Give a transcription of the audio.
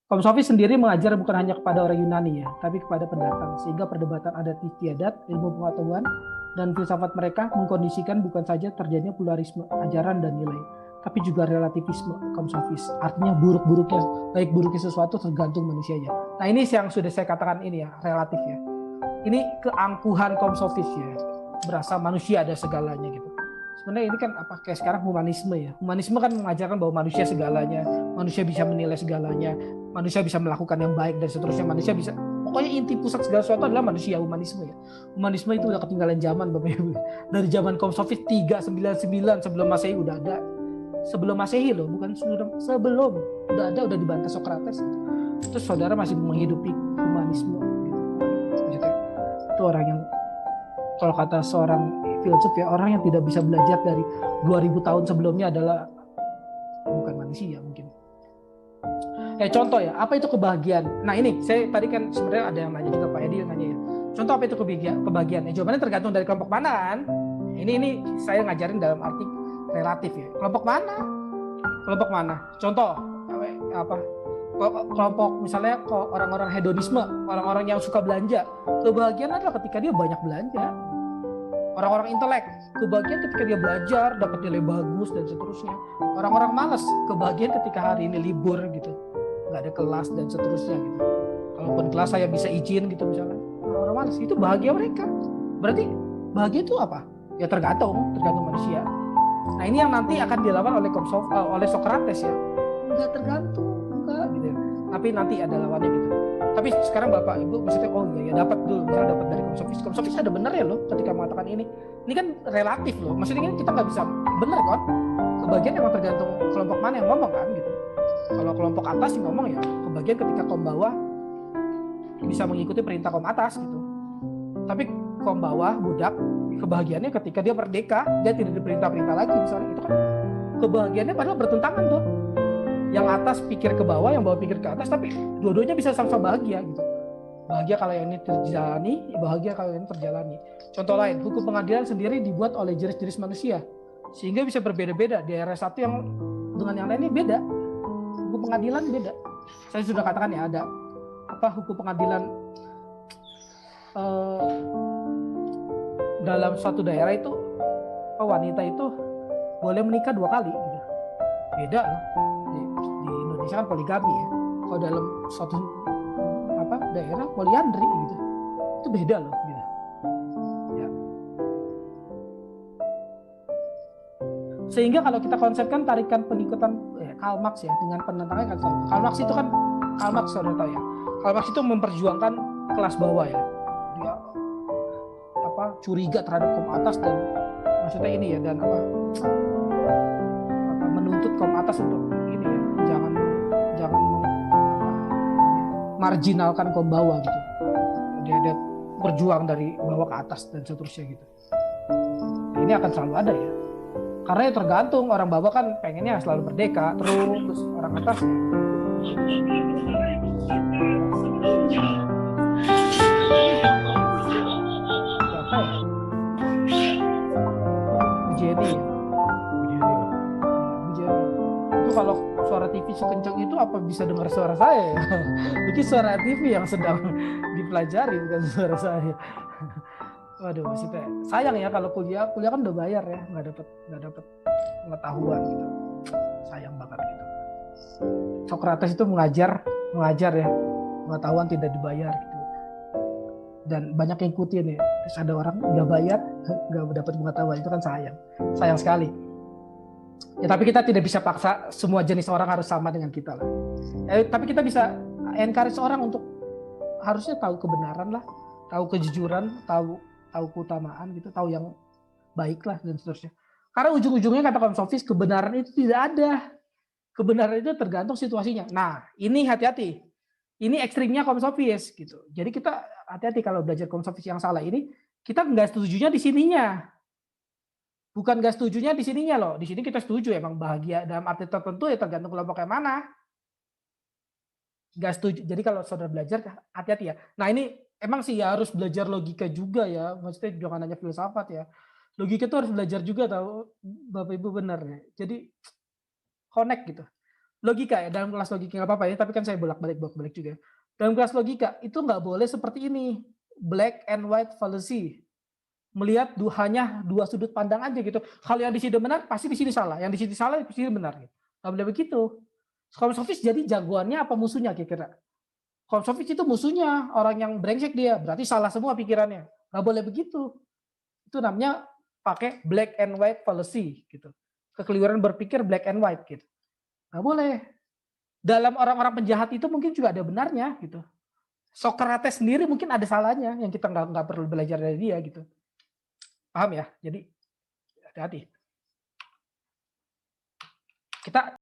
Kaum Sofis sendiri mengajar bukan hanya kepada orang Yunani ya, tapi kepada pendatang, sehingga perdebatan adat istiadat, ilmu pengetahuan, dan filsafat mereka mengkondisikan bukan saja terjadinya pluralisme ajaran dan nilai, tapi juga relativisme kaum Sofis. Artinya buruk-buruknya, baik buruknya sesuatu tergantung manusianya. Nah ini yang sudah saya katakan ini ya, relatif ya. Ini keangkuhan kaum Sofis ya, berasa manusia ada segalanya gitu. Sebenarnya ini kan apa kayak sekarang humanisme ya. Humanisme kan mengajarkan bahwa manusia segalanya, manusia bisa menilai segalanya, manusia bisa melakukan yang baik dan seterusnya, manusia bisa pokoknya inti pusat segala sesuatu adalah manusia, humanisme ya. Humanisme itu udah ketinggalan zaman Bapak Ibu. Dari zaman kaum Sofis 399 sebelum Masehi udah ada. Sebelum Masehi loh, bukan sebelum udah ada, udah dibantah Socrates. Terus saudara masih menghidupi humanisme gitu. Itu orang yang kalau kata seorang filsuf ya, orang yang tidak bisa belajar dari 2000 tahun sebelumnya adalah bukan manusia mungkin. Contoh ya, apa itu kebahagiaan? Nah ini, saya tadi kan sebenarnya ada yang nanya juga, Pak Edi yang nanya ya. Contoh apa itu kebahagiaan? Jawabannya tergantung dari kelompok mana kan. Ini saya ngajarin dalam arti relatif ya. Kelompok mana? Kelompok mana? Contoh, apa? Kelompok misalnya orang-orang hedonisme, orang-orang yang suka belanja. Kebahagiaan adalah ketika dia banyak belanja. Orang-orang intelek, kebahagiaan ketika dia belajar, dapat nilai bagus dan seterusnya. Orang-orang malas, kebahagiaan ketika hari ini libur gitu, nggak ada kelas dan seterusnya gitu. Kalaupun kelas saya bisa izin gitu misalnya, orang-orang malas itu bahagia mereka. Berarti bahagia itu apa? Ya tergantung manusia. Nah ini yang nanti akan dilawan oleh Socrates ya. Enggak tergantung, enggak gitu. Tapi nanti ada lawannya gitu. Tapi sekarang Bapak Ibu maksudnya oh iya ya dapat dulu, misalnya dapat dari kaum Sofis. Kaum Sofis ada benar ya loh ketika mengatakan ini. Ini kan relatif loh. Maksudnya kan kita nggak bisa benar kan? Kebagian emang tergantung kelompok mana yang ngomong kan gitu. Kalau kelompok atas yang ngomong ya kebagian ketika kaum bawah bisa mengikuti perintah kaum atas gitu. Tapi kaum bawah budak kebahagiaannya ketika dia merdeka, dia tidak diperintah-perintah lagi misalnya. Itu kan kebahagiaannya padahal bertentangan tuh. Yang atas pikir ke bawah, yang bawah pikir ke atas, tapi dua-duanya bisa sama-sama bahagia gitu. Bahagia kalau yang ini terjalani, bahagia kalau yang ini terjalani. Contoh lain, hukum pengadilan sendiri dibuat oleh jenis-jenis manusia, sehingga bisa berbeda-beda. Di daerah satu yang dengan yang lainnya beda. Hukum pengadilan beda. Saya sudah katakan ya ada apa hukum pengadilan dalam suatu daerah itu wanita itu boleh menikah 2 kali gitu. Beda loh. Di Indonesia kan poligami ya. Kalau dalam suatu daerah poliandri gitu. Itu beda loh gitu. Ya. Sehingga kalau kita konsepkan tarikan pengikutan Karl Marx ya dengan penentangnya kan Karl Marx itu kan Karl Marx saudara tahu ya. Karl Marx itu memperjuangkan kelas bawah ya. Dia curiga terhadap kaum atas dan maksudnya ini ya dan menuntut kaum atas untuk ini ya jangan marginalkan kaum bawah gitu. Dia berjuang dari bawah ke atas dan seterusnya gitu. Nah, ini akan selalu ada ya. Karena ya tergantung orang bawah kan pengennya selalu merdeka, terus orang atas siapa ya? Bu Jenny ya. Bu Jenny. Itu kalau suara TV sekencang itu apa bisa dengar suara saya ya? Mungkin suara TV yang sedang dipelajari bukan suara saya. Waduh, maksudnya sayang ya kalau kuliah kan udah bayar ya, nggak dapat pengetahuan gitu. Sayang banget gitu. Socrates itu mengajar ya, pengetahuan tidak dibayar gitu. Dan banyak yang ikutin ya. Terus ada orang nggak bayar, nggak dapat pengetahuan itu kan sayang sekali. Ya tapi kita tidak bisa paksa semua jenis orang harus sama dengan kita lah. Tapi kita bisa encourage orang untuk harusnya tahu kebenaran lah, tahu kejujuran, tahu keutamaan gitu, tahu yang baik lah dan seterusnya. Karena ujung-ujungnya kata kaum Sofis kebenaran itu tidak ada. Kebenaran itu tergantung situasinya. Nah, ini hati-hati. Ini ekstrimnya kaum Sofis gitu. Jadi kita hati-hati kalau belajar kaum Sofis yang salah ini, kita nggak setujunya di sininya. Bukan nggak setujunya di sininya loh. Di sini kita setuju emang bahagia dalam arti tertentu ya tergantung kelompok yang mana. Nggak setuju. Jadi kalau saudara belajar hati-hati ya. Nah ini emang sih ya harus belajar logika juga ya. Maksudnya jangan hanya filsafat ya. Logika itu harus belajar juga tahu Bapak Ibu benar ya. Jadi connect gitu. logika ya, dalam kelas logika nggak apa-apa ya, tapi kan saya bolak-balik juga. Dalam kelas logika itu nggak boleh seperti ini, black and white fallacy. Melihat hanya dua sudut pandang aja gitu. Kalau yang di sini benar, pasti di sini salah. Yang di sini salah, di sini benar. Nggak boleh begitu. Home office jadi jagoannya apa musuhnya kira-kira? Home office itu musuhnya, orang yang brengsek dia, berarti salah semua pikirannya. Nggak boleh begitu. Itu namanya pakai black and white fallacy gitu. Kekeliruan berpikir black and white gitu. Nggak boleh. Dalam orang-orang penjahat itu mungkin juga ada benarnya gitu. Socrates sendiri mungkin ada salahnya yang kita nggak perlu belajar dari dia gitu. Paham ya? Jadi hati-hati. Kita